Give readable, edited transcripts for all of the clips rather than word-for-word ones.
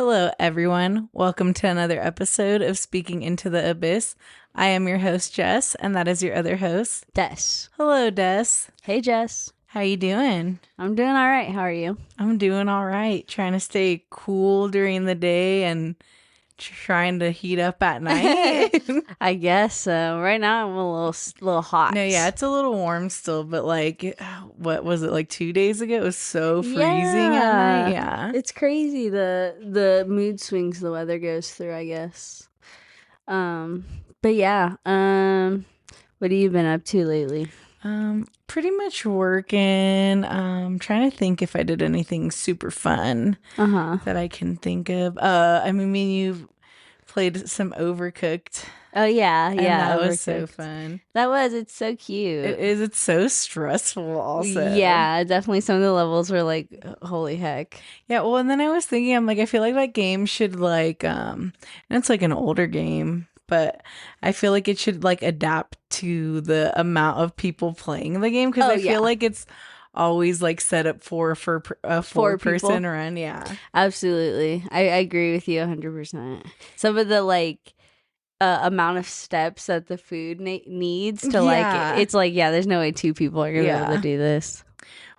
Hello, everyone. Welcome to another episode of Speaking Into the Abyss. I am your host, Jess, and that is your other host, Des. Hello, Des. Hey, Jess. How you doing? I'm doing all right. How are you? I'm doing all right. Trying to stay cool during the day and trying to heat up at night. I guess so. Right now, I'm a little hot. No, yeah, it's a little warm still, but what was it, like 2 days ago? It was so freezing at night. Yeah. It's crazy the mood swings the weather goes through, I guess. But yeah. What have you been up to lately? Pretty much working. Trying to think if I did anything super fun that I can think of. I mean, me and you played some Overcooked. Oh yeah, And that was so fun. It's so cute. It is. It's so stressful also. Yeah, definitely some of the levels were like, holy heck. Yeah, well, and then I was thinking, I'm like, I feel like that game should and it's like an older game, but I feel like it should like adapt to the amount of people playing the game because I feel like it's always like set up for a four-person run. Yeah, absolutely. I agree with you 100%. Some of the like amount of steps that the food needs to it's like, yeah, there's no way two people are gonna be able to do this.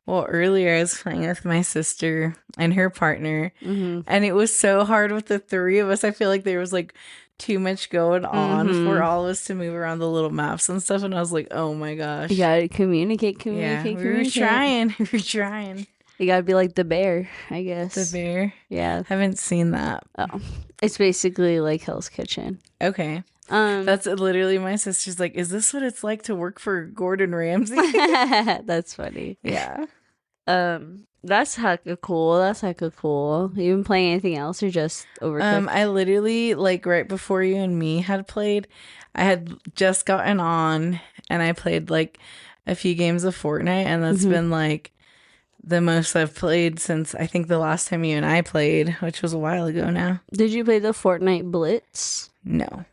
Well, earlier I was playing with my sister and her partner, and it was so hard with the three of us. I feel like there was like too much going on for all of us to move around the little maps and stuff, and I was like, oh my gosh. You gotta communicate. Yeah, we were trying. You gotta be like the bear, I guess. The bear? Yeah. Haven't seen that. Oh. It's basically like Hell's Kitchen. Okay. That's literally my sister's like, is this what it's like to work for Gordon Ramsay? That's funny. Yeah. That's hecka cool. You been playing anything else or just Overcooked? I literally, like, right before you and me had played, I had just gotten on and I played like a few games of Fortnite, and that's been like the most I've played since I think the last time you and I played, which was a while ago now. Did you play the Fortnite Blitz? No.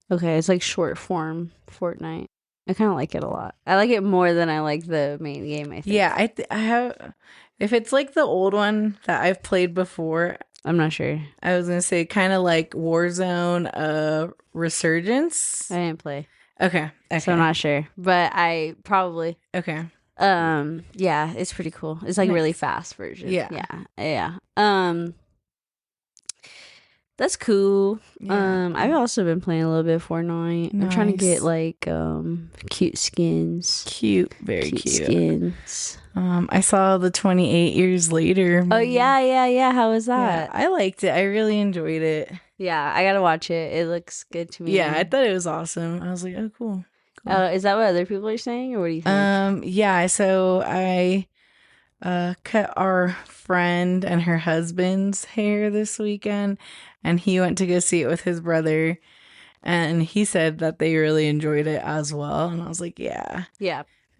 Okay, it's like short form Fortnite. I kind of like it a lot. I like it more than I like the main game, I think. Yeah, I have. If it's like the old one that I've played before, I'm not sure. I was going to say kind of like Warzone Resurgence. I didn't play. Okay. So I'm not sure, but I probably. Okay. Yeah, it's pretty cool. It's like really fast version. Yeah. That's cool. Yeah. I've also been playing a little bit of Fortnite. I'm trying to get like cute skins. Very cute skins. I saw the 28 Years Later movie. Oh yeah. How was that? Yeah, I liked it. I really enjoyed it. Yeah, I gotta watch it. It looks good to me. Yeah, I thought it was awesome. I was like, oh, cool. Is that what other people are saying, or what do you think? Yeah. So I cut our friend and her husband's hair this weekend, and he went to go see it with his brother, and he said that they really enjoyed it as well. And I was like, yeah.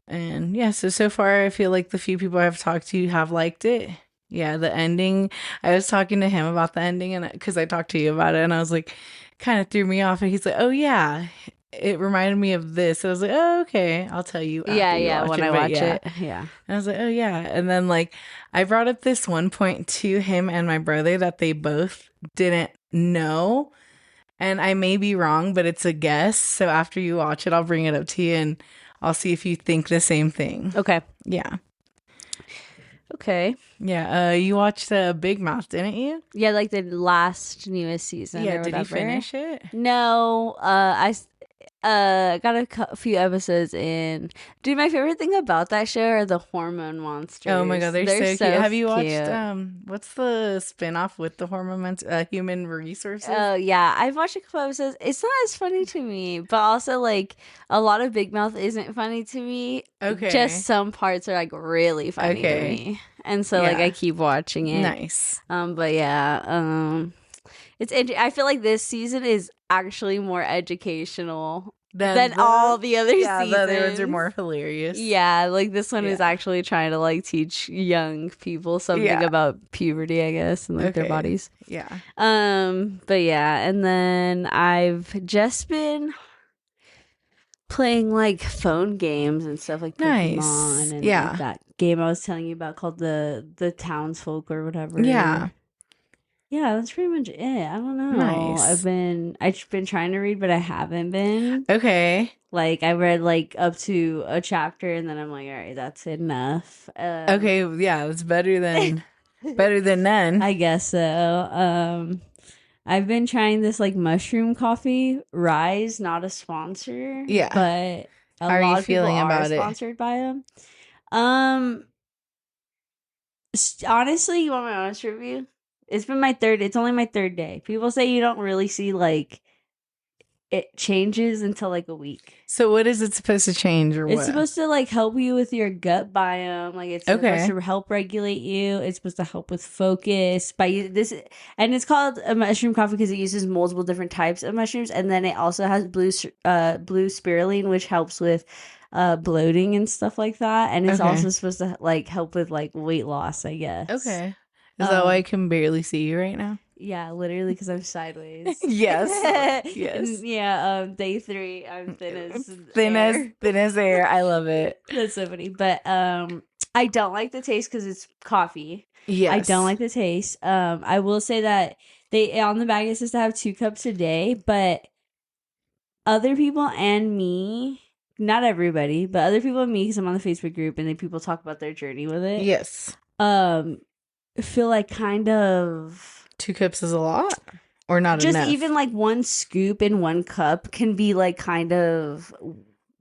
And yeah, so far I feel like the few people I've talked to have liked it. Yeah, the ending, I was talking to him about the ending, and because I talked to you about it, and I was like, kind of threw me off, and he's like, oh yeah, it reminded me of this. I was like, oh, okay, I'll tell you. When I watch it. Yeah. And I was like, oh, yeah. And then, like, I brought up this one point to him and my brother that they both didn't know. And I may be wrong, but it's a guess. So after you watch it, I'll bring it up to you and I'll see if you think the same thing. Okay. Yeah. Okay. Yeah. You watched Big Mouth, didn't you? Yeah, like the newest season. Yeah. Or did whatever. you finish it? No. I got a few episodes in. Dude, my favorite thing about that show are the hormone monsters. Oh my god, they're so cute. Have you watched what's the spin-off with the hormone monsters? Human Resources? Oh yeah, I've watched a couple episodes. It's not as funny to me, but also like a lot of Big Mouth isn't funny to me. Okay. Just some parts are like really funny to me. And so like I keep watching it. Nice. But yeah, I feel like this season is actually more educational than all the other seasons. The other ones are more hilarious. Yeah, like this one is actually trying to like teach young people something about puberty, I guess, and like their bodies. Yeah. But yeah, and then I've just been playing like phone games and stuff like Pokemon and like that game I was telling you about called the Townsfolk or whatever. Yeah. yeah, that's pretty much it. I don't know. Nice. I've been trying to read, but I haven't been. Okay. Like I read like up to a chapter and then I'm like, all right, that's enough. Okay, yeah, it's better than none. I guess so. I've been trying this like mushroom coffee. Rise, not a sponsor, Yeah. but a How are you lot of people feeling are about it? sponsored by them. Um, honestly, you want my honest review? It's only my third day. People say you don't really see like it changes until like a week. So what is it supposed to change or It's what? supposed to like help you with your gut biome. Like it's supposed Okay. to help regulate you. It's supposed to help with focus. This, and it's called a mushroom coffee because it uses multiple different types of mushrooms, and then it also has blue spirulina, which helps with bloating and stuff like that. And it's Okay. also supposed to like help with like weight loss, I guess. Okay. Is that why I Um, can barely see you right now? yeah, literally because I'm sideways. Yes. And Yes. yeah, day 3, I'm thin as Thin as air. thin as air. I love it. That's so funny. But I don't like the taste because it's coffee. I don't Yes. like the taste. I will say that they on the bag it says to have 2 cups a day, but other people and me, not everybody, but other people and me, because I'm on the Facebook group and then people talk about their journey with it. Yes. Um, feel like kind of 2 cups is a lot or not just enough. even like 1 scoop in 1 cup can be like kind of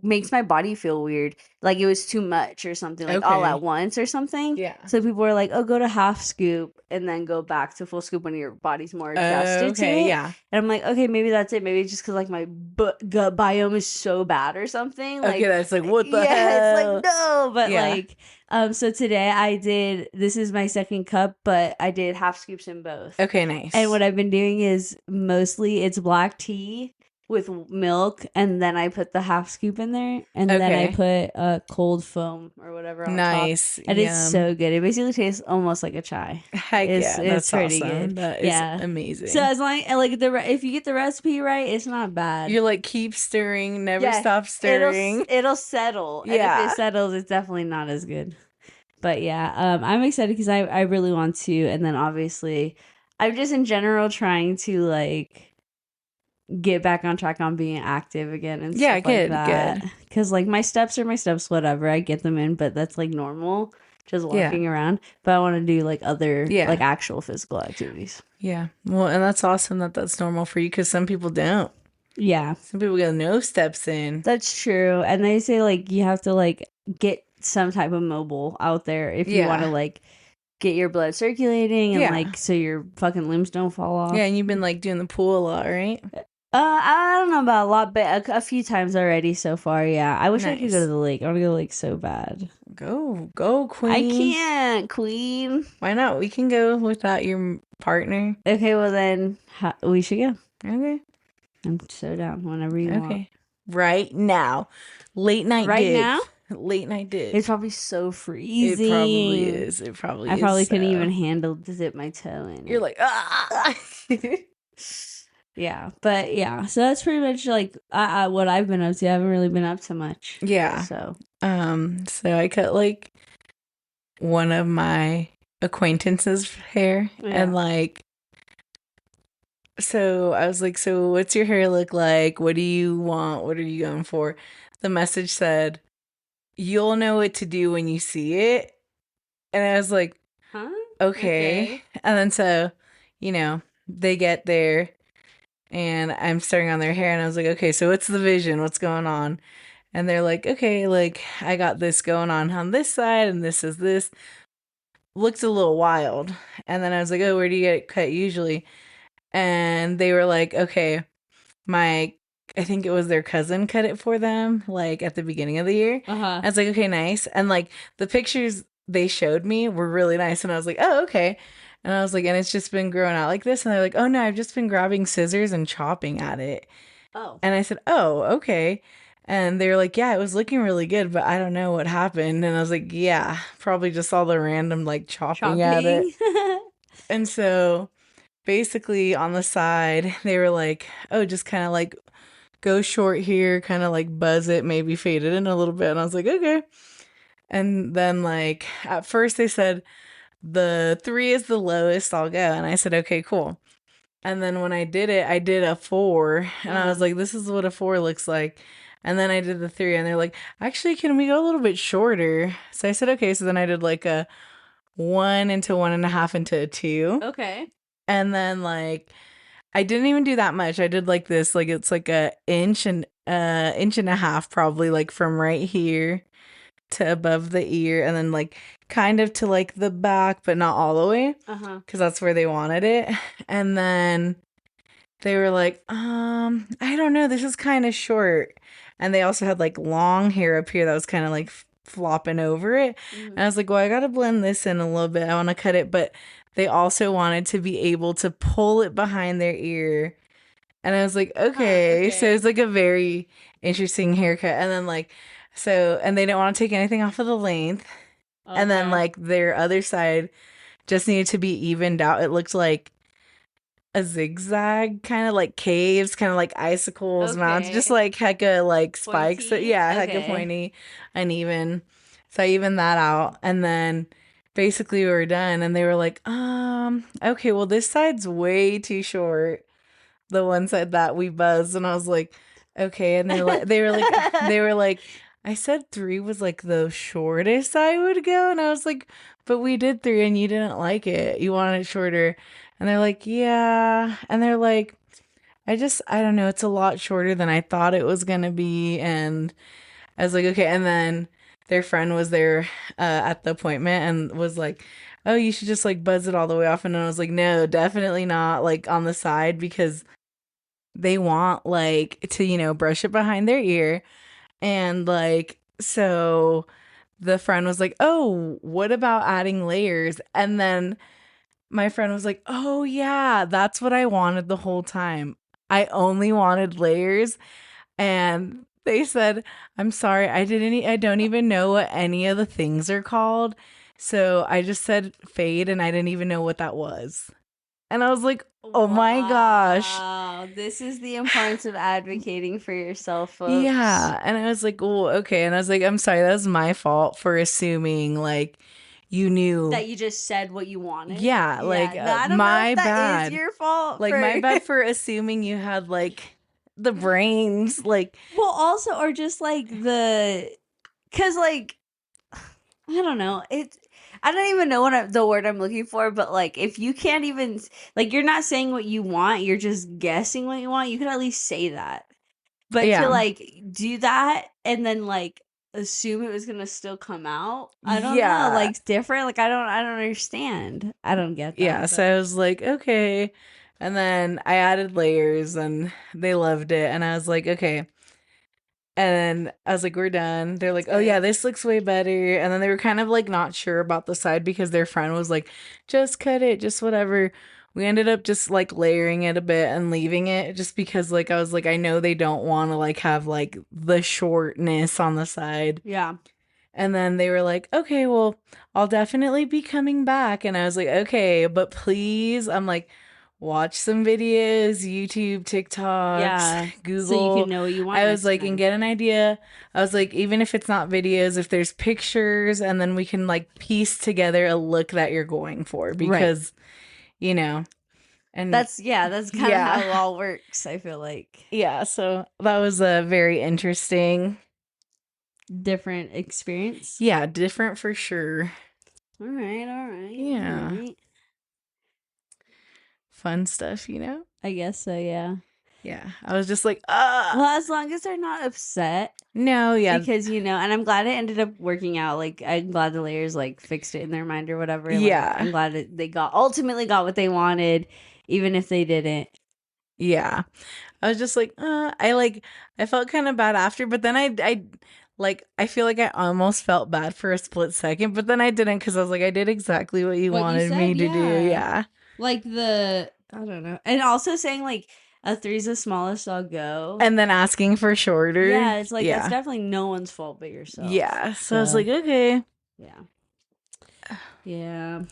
makes my body feel weird, like it was too much or something, like all at Okay. once or something. Yeah. So people were like, oh, go to half scoop and then go back to full scoop when your body's more adjusted to Okay. it. Yeah. And I'm like, okay, maybe that's it. Maybe it's just because like my gut biome is so bad or something, Okay. like That's like what the yeah, it's like hell? no, but Yeah. like so today I did, this is my second cup, but I did half scoops in both. Okay. And Nice. what I've been doing is mostly it's black tea with milk, and then I put the half scoop in there, and then I Okay. put a cold foam or whatever on top. Nice. And it's Yum. so good. It basically tastes almost like a chai. Heck yeah. It's That's pretty good. awesome. That is Yeah. So amazing. as long like if you get the recipe right, it's not bad. You're like keep stirring, never Yeah, stop stirring. it'll settle, and if it Yeah. settles, it's definitely not as good. But yeah, I'm excited because I really want to, and then obviously, I'm just in general trying to like get back on track on being active again and Yeah. stuff like Good. that. Good. Because like my steps are my steps, whatever. I get them in, but that's like normal, just Yeah. walking around. But I want to do like other like Yeah. actual physical activities. Yeah. Well, and that's awesome that that's normal for you because some people don't. Yeah, Some people get no steps in. that's true. And they say like you have to like get some type of mobile out there if you want to Yeah. like get your blood circulating and Yeah. like so your fucking limbs don't fall Yeah. off. And you've been like doing the pool a lot, right? I don't know about a lot, but a few times already so far. Yeah, I wish I could go to Nice. the lake. I want to go to the lake so bad. Go, I queen. can't, queen. Why not? We can go without your partner. Okay, well then we should go. Okay. I'm so down whenever you want. Okay. Right now. Late night Right dip. now, Late night it's dip. probably so It probably freezing. is. It probably I is. probably couldn't even So handle to dip my toe in you're it. like, ah. Yeah, but yeah, so that's pretty much like what I've been up to. I haven't really been up to much. Yeah. So So I cut like one of my acquaintances' hair and yeah. like so I was like, so what's your hair look like? What do you want? What are you going for? The message said, you'll know what to do when you see it. And I was like, Huh? okay. Okay. And then so, they get there and I'm staring on their hair and I was like, okay, so what's the vision? What's going on? And they're like, okay, like I got this going on this side and this is this. Looks a little wild. And then I was like, oh, where do you get it cut usually? And they were like, okay, I think it was their cousin cut it for them, like at the beginning of the year. Uh-huh. I was like, okay, nice. And like the pictures they showed me were really nice. And I was like, oh, okay. And I was like, and it's just been growing out like this. And they're like, oh no, I've just been grabbing scissors and chopping at it. Oh. And I said, oh, okay. And they were like, yeah, it was looking really good, but I don't know what happened. And I was like, yeah, probably just all the random like chopping at it. Chopping. And so basically on the side, they were like, oh, just kind of like go short here, kind of like buzz it, maybe fade it in a little bit. And I was like, okay. And then like at first they said, the 3 is the lowest I'll go. And I said, okay, cool. And then when I did it, I did a 4, and I was like, this is what a 4 looks like. And then I did the 3, and they're like, actually, can we go a little bit shorter? So I said, okay. So then I did like a 1 into 1.5 into a 2. Okay. And then like I didn't even do that much. I did like this, like it's like a inch and a half probably, like from right here to above the ear, and then like kind of to like the back, but not all the way, because that's where they wanted it. And then they were like, I don't know, this is kind of short. And they also had like long hair up here that was kind of like flopping over it. And I was like, well, I gotta blend this in a little bit. I want to cut it, but they also wanted to be able to pull it behind their ear. And I was like, okay. So it's like a very interesting haircut. And then like, so, and they didn't want to take anything off of the length. And then like their other side just needed to be evened out. It looked like a zigzag, kind of like caves, kind of like icicles, mountains, just like hecka like spikes. So, yeah, hecka pointy, uneven. So I evened that out, and then basically we were done, and they were like, okay, well this side's way too short. The one side that we buzzed, and I was like, okay, and they were like, I said 3 was like the shortest I would go, and I was like, but we did 3 and you didn't like it. You wanted it shorter. And they're like, yeah. And they're like, I don't know, it's a lot shorter than I thought it was gonna be. And I was like, okay. And then their friend was there at the appointment and was like, oh, you should just like buzz it all the way off. And I was like, no, definitely not, like on the side, because they want like to, brush it behind their ear. And like, so the friend was like, oh, what about adding layers? And then my friend was like, oh, yeah, that's what I wanted the whole time. I only wanted layers. And they said, I'm sorry, I don't even know what any of the things are called. So I just said fade, and I didn't even know what that was. And I was like, oh my gosh. Wow, this is the importance of advocating for yourself, folks. Yeah. And I was like, oh, okay. And I was like, I'm sorry, that was my fault for assuming like you knew that you just said what you wanted. Yeah, like no, I don't my know if that bad. is your fault. Like my bad for assuming you had like the brains. Like, well, also, or just like because like I don't know. I don't even know the word I'm looking for, but like if you can't even like you're not saying what you want, you're just guessing what you want. You could at least say that. But to like do that and then like assume it was gonna still come out, I don't know. Like it's different. Like I don't understand. I don't get that. Yeah, so I was like, okay. And then I added layers and they loved it. And I was like, okay. And I was like, we're done. They're like, oh yeah, this looks way better. And then they were kind of like not sure about the side because their friend was like, just cut it, just whatever. We ended up just like layering it a bit and leaving it just because like I was like, I know they don't want to like have like the shortness on the side. Yeah. And then they were like, okay, well, I'll definitely be coming back. And I was like, okay, but please, I'm like, watch some videos, YouTube, TikToks, Google. So you can know what you want. I was like, and get an idea. I was like, even if it's not videos, if there's pictures, and then we can like piece together a look that you're going for, because, and that's kind of how it all works, I feel like. Yeah, so that was a very interesting, different experience. Yeah, different for sure. All right. Yeah. All right. Fun stuff, I guess so, yeah. Yeah. I was just like, well, as long as they're not upset. No, yeah. Because, and I'm glad it ended up working out. Like, I'm glad the layers, like, fixed it in their mind or whatever. Yeah. Like, I'm glad that they ultimately got what they wanted, even if they didn't. Yeah. I was just like, I felt kind of bad after, but then I feel like I almost felt bad for a split second, but then I didn't, because I was like, I did exactly what you wanted me to do. Yeah. Like I don't know. And also saying like a 3's the smallest I'll go. And then asking for shorter. Yeah, it's like that's definitely no one's fault but yourself. Yeah. So I was like, okay. Yeah. Yeah.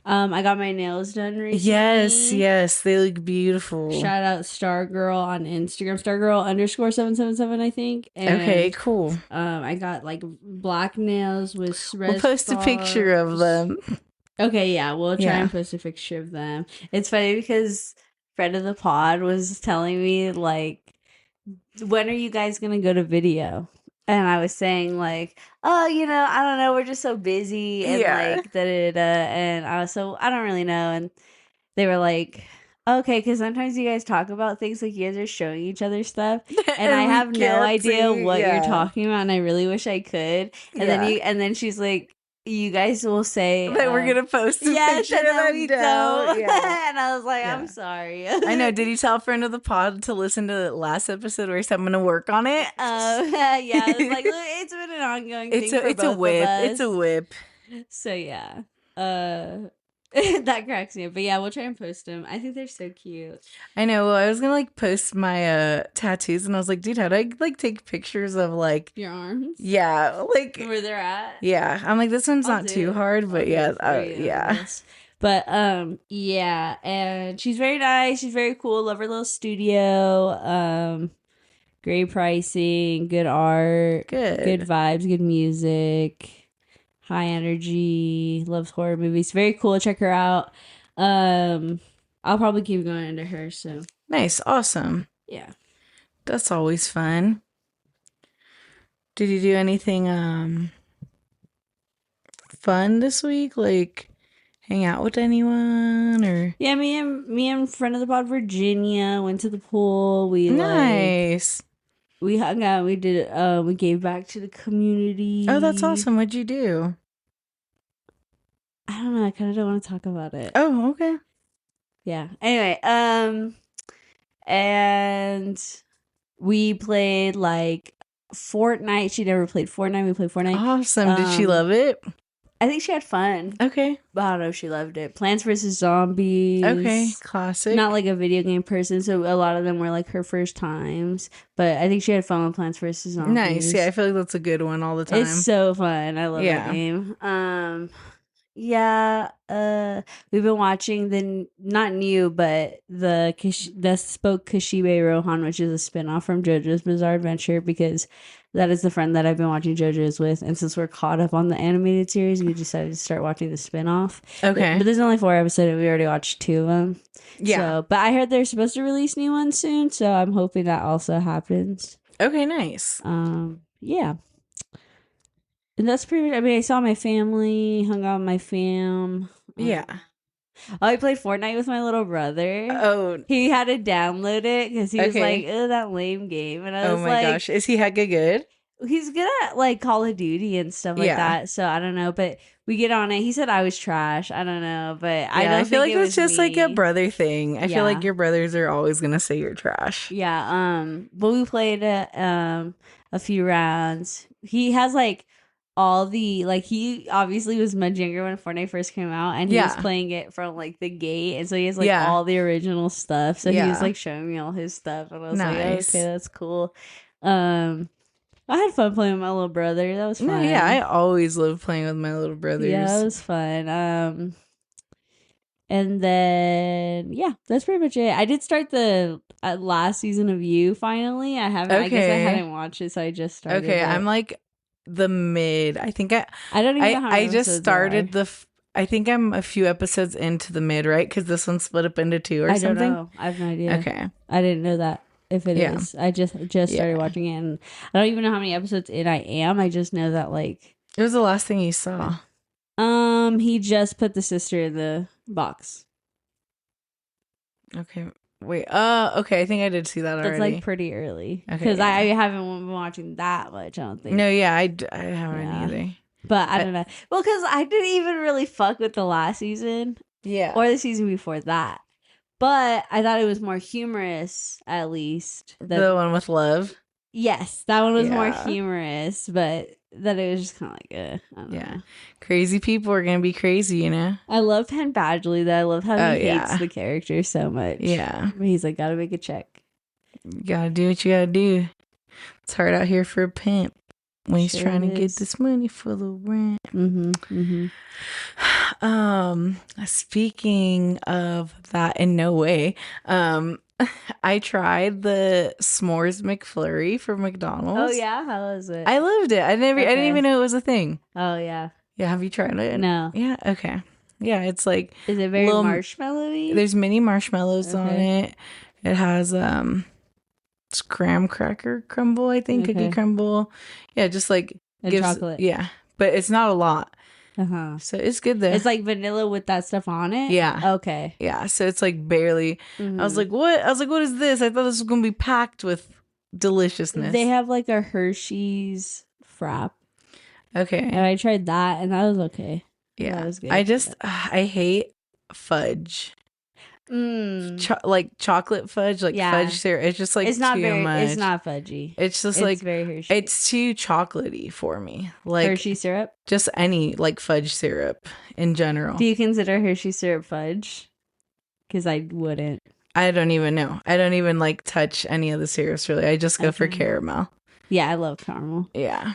I got my nails done Yes, recently. yes, they look beautiful. Shout out Stargirl on Instagram, Stargirl_777, I think. Okay, And cool. I got like black nails with We'll red post a picture of stars. them. Okay, yeah, we'll try Yeah. and post a picture of them. It's funny because friend of the pod was telling me like, when are you guys gonna go to video? And I was saying like, oh, I don't know, we're just so busy and Yeah. like da da da. And I was so I don't really know. And they were like, okay, because sometimes you guys talk about things like you guys are showing each other stuff, and I And we have no can't idea see. what you're Yeah. talking about, and I really wish I could. Yeah. And then she's like, you guys will say, That we're gonna post a yes, picture and and then then we don't. don't. Yeah. And I was like, I'm Yeah. sorry. I know. Did you tell a friend of the pod to listen to the last episode where he said I'm gonna work on it? Yeah, it's like, look, it's been an ongoing thing for it's a both of whip. It's a us. whip. So yeah. That cracks me up. But yeah, we'll try and post them. I think they're so cute. I know. Well, I was gonna like post my tattoos, and I was like, dude, how do I like take pictures of like Your arms? yeah, like Where they're at? yeah. I'm like, this one's I'll not do too it. hard, I'll but do yeah, it for you on yeah. this. But yeah, and she's very nice. She's very cool. Love her little studio. Great pricing, good art, good Good. vibes, good music, high energy. Loves horror movies. Very cool. Check her out. I'll probably keep going into her. So Nice. Awesome. yeah. That's always fun. Did you do anything fun this week? Like hang out with anyone or Yeah, me and friend of the pod Virginia went to the pool. nice. We hung out. We did. We gave back to the community. Oh, that's awesome. What'd you do? I don't know. I kind of don't want to talk about it. Oh, okay. Yeah. Anyway, and we played like Fortnite. She never played Fortnite. We played Fortnite. Awesome. Did she love it? I think she had fun. Okay. But I don't know if she loved it. Plants vs. Zombies. Okay. Classic. Not like a video game person, so a lot of them were like her first times. But I think she had fun with Plants vs. Zombies. Nice. Yeah, I feel like that's a good one all the time. It's so fun. I love that game. Yeah, we've been watching the not new, but the spoke Kashibe Rohan, which is a spinoff from JoJo's Bizarre Adventure, because that is the friend that I've been watching JoJo's with, and since we're caught up on the animated series, we decided to start watching the spinoff. Okay, but there's only 4 episodes, and we already watched 2 of them. Yeah, so, but I heard they're supposed to release new ones soon, so I'm hoping that also happens. Okay, nice. Yeah. And that's pretty much, I mean, I saw my family, hung out with my fam. Yeah. I played Fortnite with my little brother. Oh. He had to download it because he was like, oh, that lame game. And I was like, oh my gosh. Is he hecka good? He's good at like Call of Duty and stuff like that. So I don't know. But we get on it. He said I was trash. I don't know. But I feel like it's just me. like a brother thing. I feel like your brothers are always going to say you're trash. Yeah. But we played a few rounds. He has like all the like he obviously was much younger when Fortnite first came out, and he was playing it from like the gate, and so he has like all the original stuff. So he was like showing me all his stuff, and I was like, oh, okay, that's cool. I had fun playing with my little brother. That was fun. No, yeah, I always love playing with my little brothers. Yeah, it was fun. And then yeah, that's pretty much it. I did start the last season of You finally. I haven't. I guess I hadn't watched it, so I just started. Okay, I'm like the mid. I think I don't even know how I just started I think I'm a few episodes into the mid, right? Because this one's split up into 2 or something. I don't know. I have no idea. Okay. I didn't know that if it is. I just started watching it, and I don't even know how many episodes in I am. I just know that like it was the last thing you saw. He just put the sister in the box. Okay. Wait. Okay. I think I did see that already. That's like pretty early because I haven't been watching that much. I don't think. No. Yeah. I haven't either. But I don't know. Well, because I didn't even really fuck with the last season. Yeah. Or the season before that. But I thought it was more humorous, at least. The one with Love. Yes, that one was more humorous, but that it was just kind of like, I don't know. Crazy people are gonna be crazy, you know. I love Penn Badgley, though. I love how he hates the character so much. Yeah, but he's like, gotta make a check. You gotta do what you gotta do. It's hard out here for a pimp. when he's trying to get this money for the rent. Speaking of that, in no way, I tried the s'mores McFlurry from McDonald's. Oh yeah, how was it? I loved it. I didn't even know it was a thing. Oh yeah. Yeah, have you tried it? No. Yeah, okay. Yeah, it's like, is it very marshmallowy? There's mini marshmallows on it. It has it's graham cracker crumble, I think, cookie crumble. Yeah, just like and chocolate. Yeah, but it's not a lot. So it's good though. It's like vanilla with that stuff on it. Yeah. Okay. Yeah. So it's like barely. I was like, what? I was like, what is this? I thought this was gonna be packed with deliciousness. They have like a Hershey's frap. Okay. And I tried that, and that was okay. Yeah. That was good. I hate fudge. Like chocolate fudge, like fudge syrup. It's just like it's not too much. It's not fudgy. It's just like very Hershey. It's too chocolatey for me. Like Hershey syrup. Just any like fudge syrup in general. Do you consider Hershey syrup fudge? Because I wouldn't. I don't even know. I don't even like touch any of the syrups really. I just go for caramel. Yeah, I love caramel. Yeah.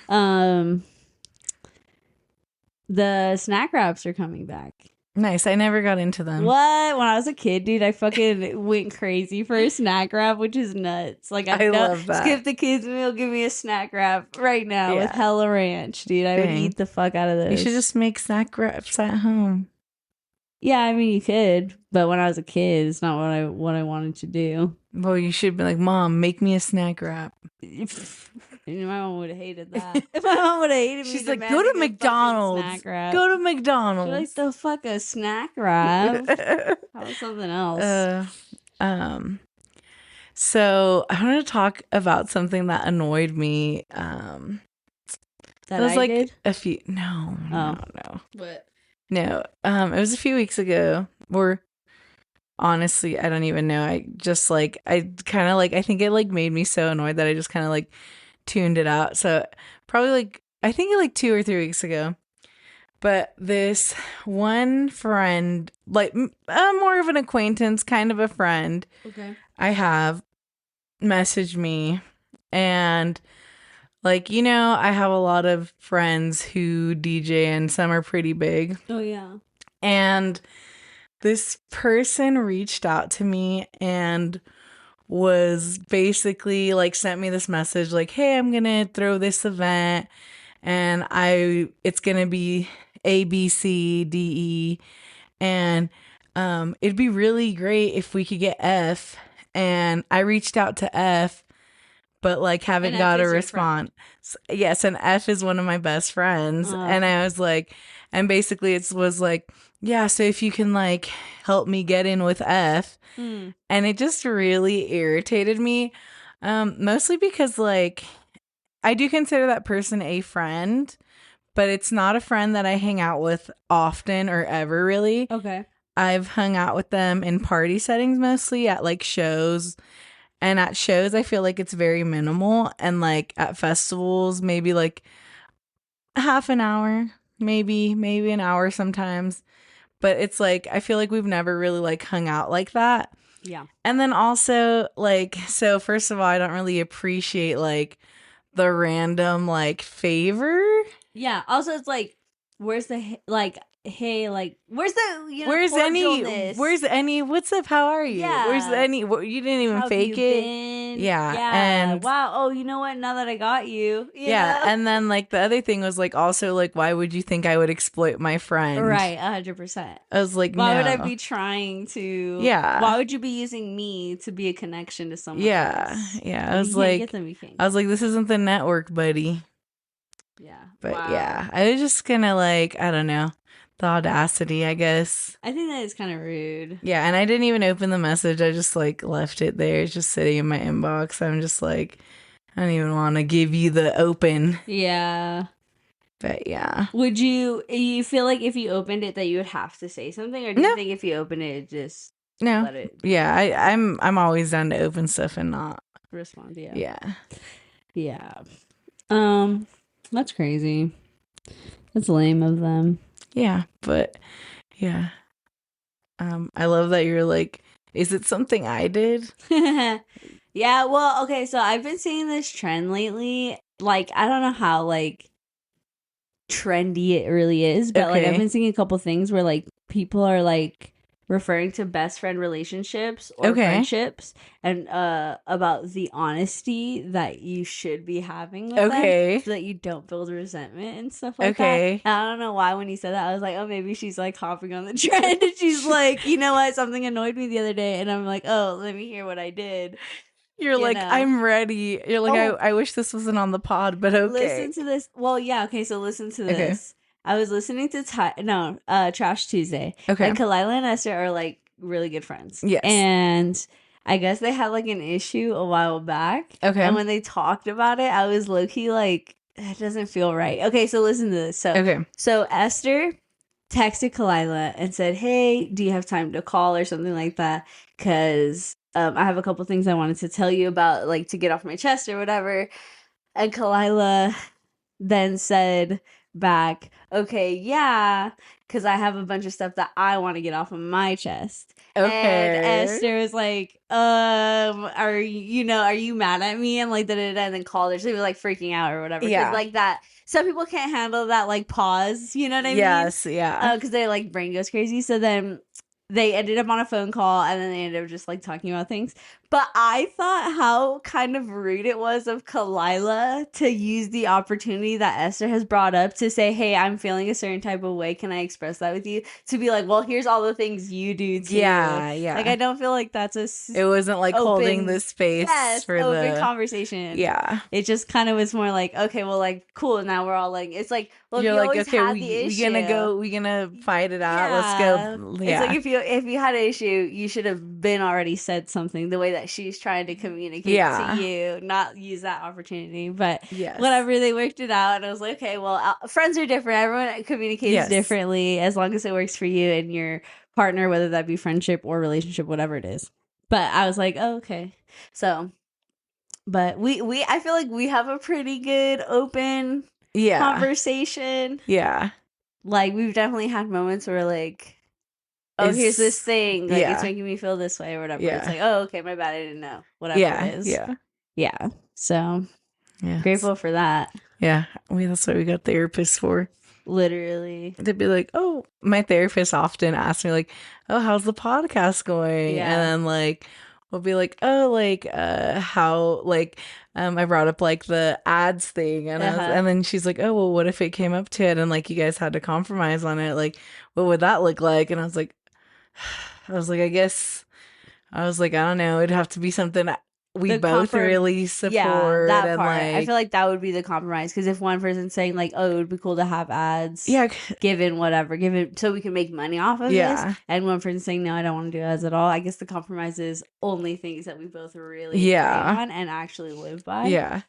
The snack wraps are coming back. Nice. I never got into them. What? When I was a kid, dude, I fucking went crazy for a snack wrap, which is nuts. Like, I love that. Skip the kids' meal, give me a snack wrap right now with hella ranch, dude. I would eat the fuck out of this. You should just make snack wraps at home. Yeah, I mean, you could, but when I was a kid, it's not what I wanted to do. Well, you should be like, Mom, make me a snack wrap. My mom would have hated that. If my mom would have hated me, she's like, go to McDonald's. Go to McDonald's. She's like, the fuck a snack wrap. That was something else. So I want to talk about something that annoyed me. That it was like did? A few. No. What? No. It was a few weeks ago. Or honestly, I don't even know. I just like, I kind of like, I think it like made me so annoyed that I just kind of like tuned it out. So probably like, I think like 2 or 3 weeks ago. But this one friend, like more of an acquaintance, kind of a friend, I have messaged me, and like, you know, I have a lot of friends who DJ, and some are pretty big. Oh yeah. And this person reached out to me and was basically like sent me this message like, hey, I'm gonna throw this event, and it's gonna be A, B, C, D, E, and it'd be really great if we could get F. And I reached out to F, but like haven't got a response. Yes, and F is one of my best friends. And I was like, and basically it was like, yeah, so if you can like help me get in with F. And it just really irritated me. Mostly because like I do consider that person a friend, but it's not a friend that I hang out with often or ever really. Okay. I've hung out with them in party settings, mostly at like shows. And at shows, I feel like it's very minimal. And like at festivals, maybe like half an hour, maybe an hour sometimes. But it's like, I feel like we've never really like hung out like that. Yeah. And then also like, so first of all, I don't really appreciate like the random like favor. Yeah. Also, it's like, where's the like, hey, like, where's the, you know, where's any, what's up, how are you? Yeah. Where's any, you didn't even how fake it. Been? Yeah. And wow, oh, you know what? Now that I got you. Yeah. Know? And then like the other thing was like, also like, why would you think I would exploit my friend? Right. 100%. I was like, why no. would I be trying to? Yeah. Why would you be using me to be a connection to someone else? Yeah. I was like, this isn't the network, buddy. Yeah. But yeah, I was just gonna like, I don't know. The audacity, I guess. I think that is kind of rude. Yeah, and I didn't even open the message. I just like left it there. It's just sitting in my inbox. I'm just like, I don't even want to give you the open. Yeah. But yeah. Would you feel like if you opened it that you would have to say something, or do you think if you open it, just let it? Yeah, I'm always down to open stuff and not respond. Yeah. Yeah. That's crazy. That's lame of them. Yeah, but yeah. I love that you're like, is it something I did? Yeah, well, okay, so I've been seeing this trend lately, like, I don't know how like trendy it really is, but like I've Okay. been seeing a couple things where like people are like referring to best friend relationships or Okay. friendships and about the honesty that you should be having with them Okay. so that you don't build resentment and stuff like that. Okay. And I don't know why when he said that I was like, oh, maybe she's like hopping on the trend and she's like, you know what, something annoyed me the other day, and I'm like, oh, let me hear what I did. You're You like, know. I'm ready. You're like, Oh, I wish this wasn't on the pod, but okay. listen to this. Well, yeah, okay, so listen to Okay. this. I was listening to Trash Tuesday, Okay. and Kalila and Esther are like really good friends. Yes. And I guess they had like an issue a while back. And Okay. when they talked about it, I was low key like, that doesn't feel right. Okay, so listen to this. Okay. So Esther texted Kalila and said, hey, do you have time to call or something like that? Because I have a couple things I wanted to tell you about, like to get off my chest or whatever. And Kalila then said back, okay, yeah, because I have a bunch of stuff that I want to get off of my chest. And Okay. Esther was like, are are you mad at me? And like, and then called her. So he was like freaking out or whatever. Because Yeah. like that, some people can't handle that like pause, you know what I mean? Yes. Yeah. Because their like brain goes crazy. So then they ended up on a phone call and then they ended up just like talking about things. But I thought how kind of rude it was of Kalila to use the opportunity that Esther has brought up to say, hey, I'm feeling a certain type of way. Can I express that with you? To be like, well, here's all the things you do too. Yeah. Like, Yeah. I don't feel like that's It wasn't like holding the open, space yes, for open the, conversation. yeah. It just kind of was more like, okay, well, like, cool. Now we're all like, it's like, well, if You're you like, always okay, had the issue, we gonna fight it out. Let's go. yeah. It's like Yeah. if you had an issue, you should have been already said something the way that she's trying to communicate to Yeah. you, not use that opportunity. But Yes. whatever, they worked it out, and I was like, okay, well, friends are different. Everyone communicates Yes. differently as long as it works for you and your partner, whether that be friendship or relationship, whatever it is. But I was like, oh, okay. So, but we I feel like we have a pretty good open Yeah. conversation. Yeah. Like we've definitely had moments where like, oh, here's this It's, thing, like it's yeah. making me feel this way or whatever. It's Yeah. like, oh, okay, my bad, I didn't know. Whatever it Yeah. is. Yeah. Yeah. So Yes. grateful for that. Yeah. That's what we got therapists for. Literally. They'd be like, oh, my therapist often asks me, like, oh, how's the podcast going? And Yeah. then, like, we'll be like, oh, like, how, like, I brought up, like, the ads thing. And and then she's like, oh, well, what if it came up to it and, like, you guys had to compromise on it? Like, what would that look like? And I was like, I don't know. It'd have to be something we The both really yeah, support that and, part. I feel like, like that would be the compromise because if one person's saying like, "Oh, it would be cool to have ads," yeah, given whatever, given so we can make money off of this, yeah, and one person's saying, "No, I don't want to do ads at all." I guess the compromise is only things that we both really agree yeah, on and actually live by. yeah,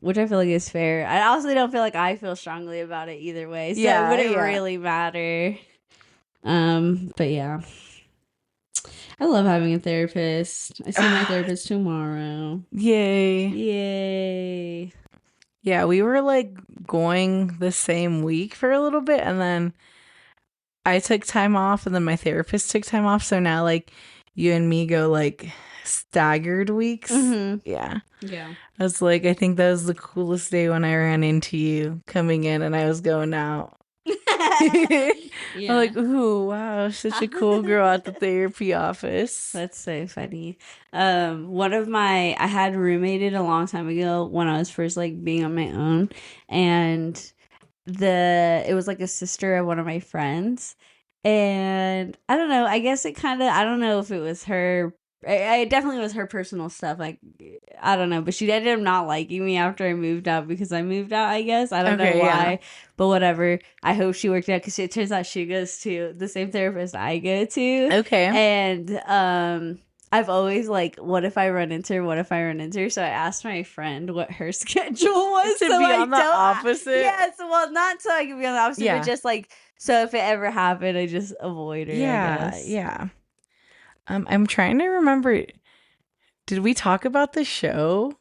Which I feel like is fair. I also don't feel like I feel strongly about it either way, so it yeah, wouldn't yeah. really matter. But yeah. I love having a therapist. I see my therapist tomorrow. Yay. Yay. Yeah, we were like going the same week for a little bit and then I took time off and then my therapist took time off. So now like you and me go like staggered weeks. Mm-hmm. Yeah. Yeah. I was like, I think that was the coolest day when I ran into you coming in and I was going out. Yeah. I'm like, ooh, wow, such a cool girl at the therapy office. That's so funny. I had roommated a long time ago when I was first like being on my own, and it was like a sister of one of my friends, and I don't know, I guess it kind of, I don't know if it was her, it definitely was her personal stuff, like I don't know, but she ended up not liking me after I moved out because I moved out, I guess. I don't know why, yeah. but whatever. I hope she worked out because it turns out she goes to the same therapist I go to. Okay. And I've always like, what if I run into her? What if I run into her? So I asked my friend what her schedule was To so be I on the don't. opposite. Yes, well, not so I can be on the opposite, Yeah. but just like so if it ever happened, I just avoid her. Yeah, I guess. yeah. I'm trying to remember. Did we talk about the show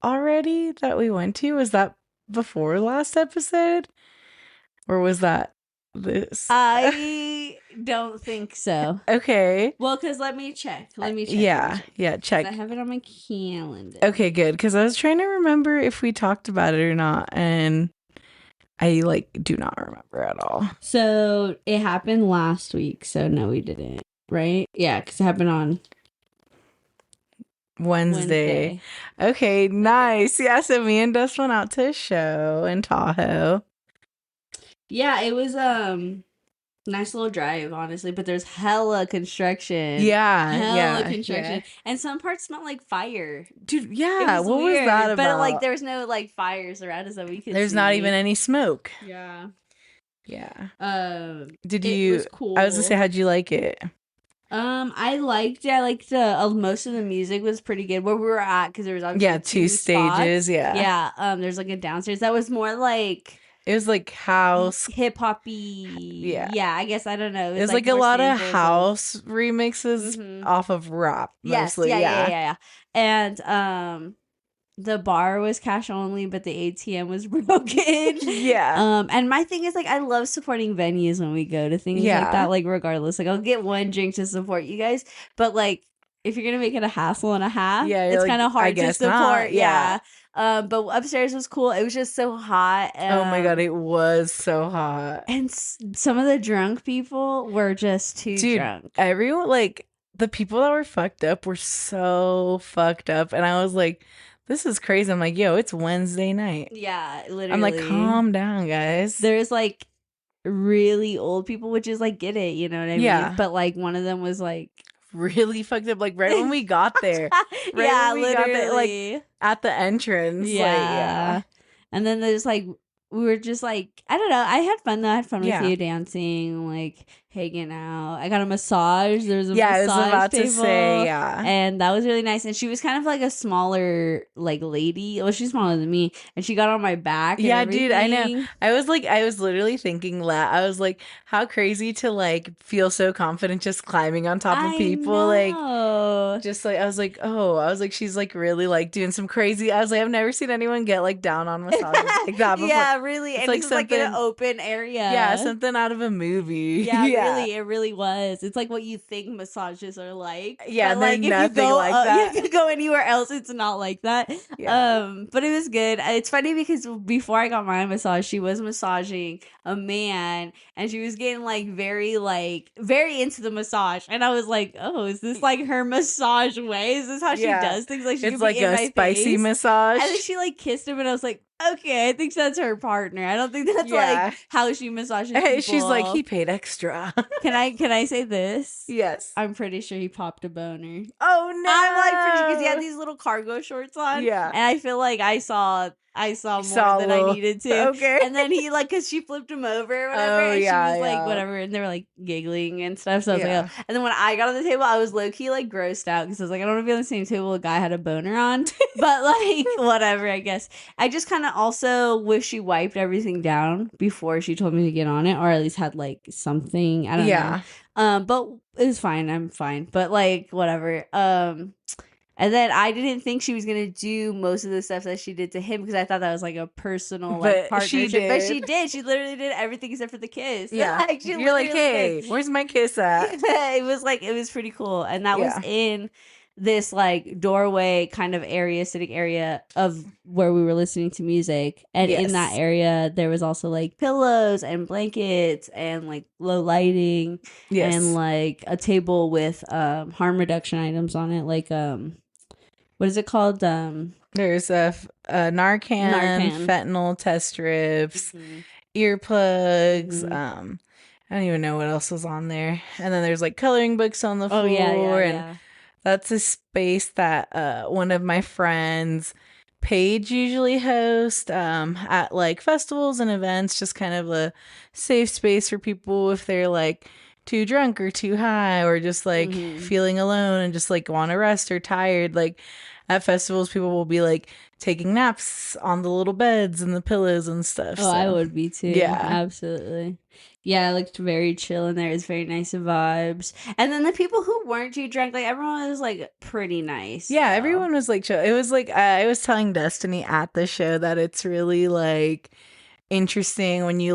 already that we went to? Was that before last episode? Or was that this? don't think so. Okay. Well, because let me check. Yeah, check. I have it on my calendar. Okay, good. Because I was trying to remember if we talked about it or not, and I do not remember at all. So it happened last week. So no, we didn't. Right? Yeah, because it happened on Wednesday. Okay, nice. Yeah, so me and Dust went out to a show in Tahoe. Yeah, it was nice little drive, honestly, but there's hella construction. Yeah, construction. yeah. And some parts smell like fire. Dude, yeah, what weird, was that about? But there was no fires around us that we could There's see. not even any smoke. Yeah. Yeah. Did you? It was cool. I was gonna say, how'd you like it? I liked it. I liked most of the music was pretty good where we were at because there was obviously two stages. spots. Yeah. There's like a downstairs that was more like it was like house hip hoppy. Yeah. I guess I don't know. It was like a lot of house remixes off of rap mostly. Yes. Yeah. And the bar was cash only, but the ATM was broken. Yeah. And my thing is I love supporting venues when we go to things like that. Like regardless, I'll get one drink to support you guys, but if you're gonna make it a hassle and a half, it's kind of hard to support. Not. Yeah. But upstairs was cool. It was just so hot. Oh my god, it was so hot. And some of the drunk people were just too drunk. Everyone, the people that were fucked up were so fucked up, and I was like, this is crazy. I'm like, yo, it's Wednesday night. Yeah, literally. I'm like, calm down, guys. There's really old people, which is get it, you know what I mean? But one of them was really fucked up. Right when we got there. Got there, at the entrance. Yeah. And then there's we were just I don't know. I had fun though. I had fun with you dancing, hanging out. I got a massage. There was a massage I was about table, to say, yeah. And that was really nice. And she was kind of a smaller lady. Well, she's smaller than me. And she got on my back. Yeah, dude, I know. I was literally thinking that. I was like, how crazy to feel so confident just climbing on top of people. Know. I was like, she's really doing some crazy. I was like, I've never seen anyone get down on massages like that before. Yeah, really. It's and it's in an open area. Yeah, something out of a movie. Yeah. It really was. It's what you think massages are like. Yeah, but if nothing you go, that. If you go anywhere else, it's not like that. Yeah. But it was good. It's funny because before I got my massage, she was massaging a man, and she was getting very into the massage, and I was like, oh, is this her massage way? Is this how she does things? She it's a spicy massage. And then she kissed him, and I was like, okay, I think that's her partner. I don't think that's how she massages people. She's he paid extra. Can I say this? Yes. I'm pretty sure he popped a boner. Oh no. I'm pretty because he had these little cargo shorts on. Yeah. And I feel I saw more than I needed to. Okay. And then he because she flipped him over or whatever. Oh, and she was whatever. And they were giggling and stuff. So I was like, oh. And then when I got on the table, I was low key grossed out because I was I don't want to be on the same table a guy had a boner on. But whatever, I guess. I just kind of also wish she wiped everything down before she told me to get on it, or at least had something. I don't know. But it was fine. I'm fine. But whatever. And then I didn't think she was gonna do most of the stuff that she did to him because I thought that was a personal partnership. She did. But she did. She literally did everything except for the kiss. Yeah. You're hey, where's my kiss at? It was pretty cool, and that was in this doorway kind of area, sitting area of where we were listening to music, and in that area there was also pillows and blankets and low lighting and a table with harm reduction items on it, what is it called? There's a Narcan, fentanyl test strips, earplugs. I don't even know what else was on there. And then there's coloring books on the floor. And that's a space that one of my friends, Paige, usually hosts at festivals and events. Just kind of a safe space for people if they're too drunk or too high or just feeling alone and just want to rest or tired. At festivals, people will be taking naps on the little beds and the pillows and stuff. Oh, so. I would be too. Yeah, absolutely. Yeah, it looked very chill in there. It's very nice vibes. And then the people who weren't too drunk, everyone was pretty nice. Yeah, everyone was chill. It was I was telling Destiny at the show that it's really interesting when you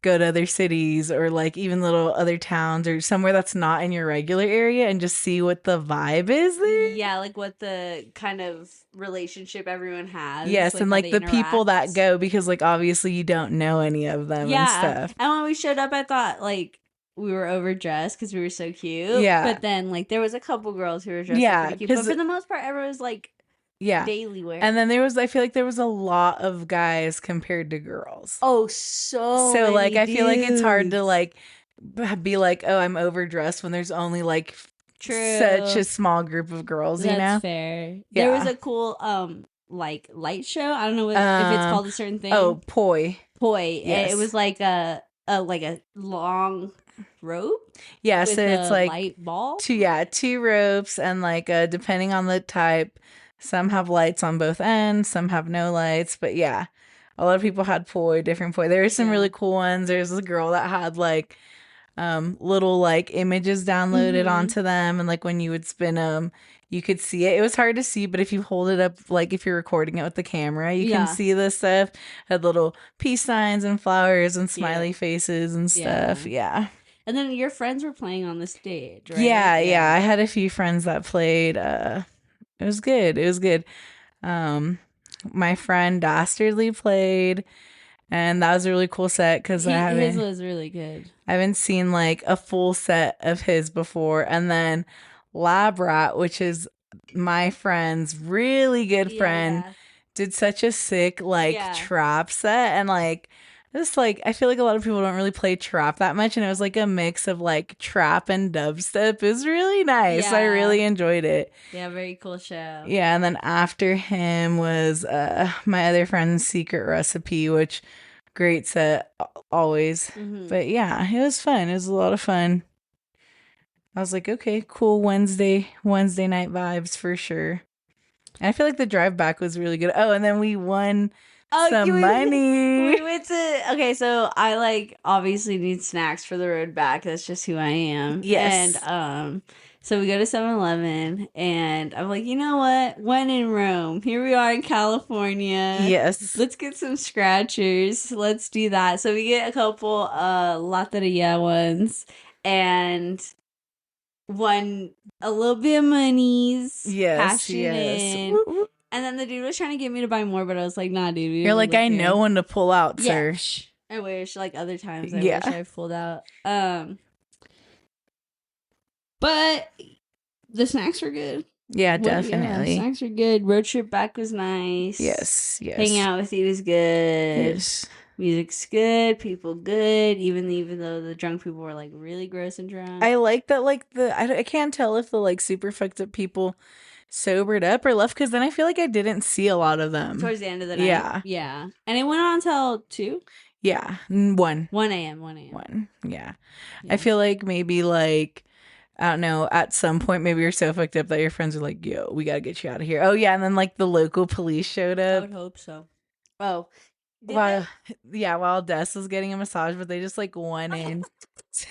go to other cities or like even little other towns or somewhere that's not in your regular area and just see what the vibe is there. Yeah, like what the kind of relationship everyone has. Yes, like and how like they the people that interact. go, because like obviously you don't know any of them and Yeah. stuff. And when we showed up, I thought like we were overdressed because we were so cute. Yeah. But then like there was a couple girls who were dressed up Yeah, pretty cute. But because for the most part, everyone was like yeah. daily wear. And then I feel like there was a lot of guys compared to girls. Oh, so So like many I feel like it's hard to dudes. like be like, oh, I'm overdressed when there's only like such True. a small group of girls, you That's know? fair. There was Yeah. a cool like light show. I don't know if it's Um called a certain oh, thing. poi. Poi. It Yes. was like a long rope Yeah, so with it's a like light ball. two ropes and like depending on the type, some have lights on both ends, some have no lights, but yeah. A lot of people had poi, different poi. There were some Yeah. really cool ones. There's a girl that had like little like images downloaded Mm-hmm. onto them, and like when you would spin them you could see it. It was hard to see, but if you hold it up, like if you're recording it with the camera, you can Yeah. see this stuff. Had little peace signs and flowers and smiley Cute. faces and stuff. Yeah. Yeah. And then your friends were playing on the stage, right? Yeah, I had a few friends that played. It was good. It was good. Um my friend Dastardly played, and that was a really cool set because His was really good. I haven't seen like a full set of his before. And then Lab Rat, which is my friend's really good friend, Yeah. did such a sick like Yeah. trap set. And like just like I feel like a lot of people don't really play trap that much, and it was like a mix of like trap and dubstep. It was really nice. I Yeah. really enjoyed it. Yeah, very cool show. Yeah, and then after him was my other friend's Secret Recipe, which great set always. Mm-hmm. But yeah, it was fun. It was a lot of fun. I was like, okay, cool Wednesday night vibes for sure. And I feel like the drive back was really good. Oh, and then we won some money. We went to okay, so I like obviously need snacks for the road back. That's just who I am. Yes. And so we go to 7-Eleven and I'm like, you know what? When in Rome, here we are in California. Yes. Let's get some scratchers. Let's do that. So we get a couple Loteria ones and won a little bit of monies. Yes, Cashed it yes. in. Woo, woo. And then the dude was trying to get me to buy more, but I was like, nah, dude. You're like, I know when to pull out, Yeah. sir. I wish, like other times, I Yeah. wish I pulled out. But the snacks were good. Yeah, definitely. Snacks were good. Road trip back was nice. Yes, yes. Hanging out with you was good. Yes. Music's good. People good. Even though the drunk people were like really gross and drunk. I like that, like I can't tell if the like super fucked up people sobered up or left, because then I feel like I didn't see a lot of them towards the end of the night. Yeah. Yeah. And it went on until 2? Yeah. 1 a.m. 1. Yeah. I feel like maybe like I don't know, at some point maybe you're so fucked up that your friends are like, yo, we gotta get you out of here. Oh yeah, and then like the local police showed I up would hope so. Oh. while while Des was getting a massage, but they just like went in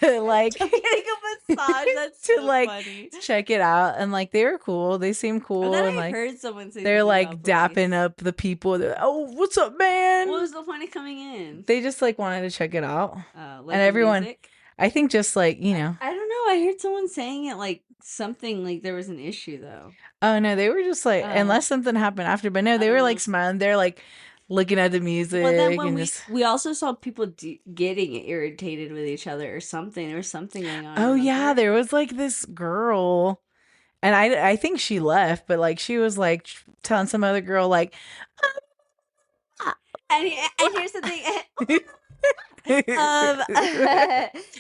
to like I'm getting a massage. That's to so like funny. check it out, and like they were cool. They seemed cool, And then and I like heard someone say they're something like about dapping police. up the people. They're like, oh, what's up, man? What was the point of coming in? They just like wanted to check it out. Like and the everyone, music? I think, just like, you know. I don't know. I heard someone saying it like something like there was an issue though. Oh no, they were just like, unless something happened after, but no, they were like smiling. They're like looking at the music. Well, then when and we also saw people getting irritated with each other or something. There was something going on. Oh yeah, there was like this girl, and I think she left, but like she was like telling some other girl like, and here's the thing.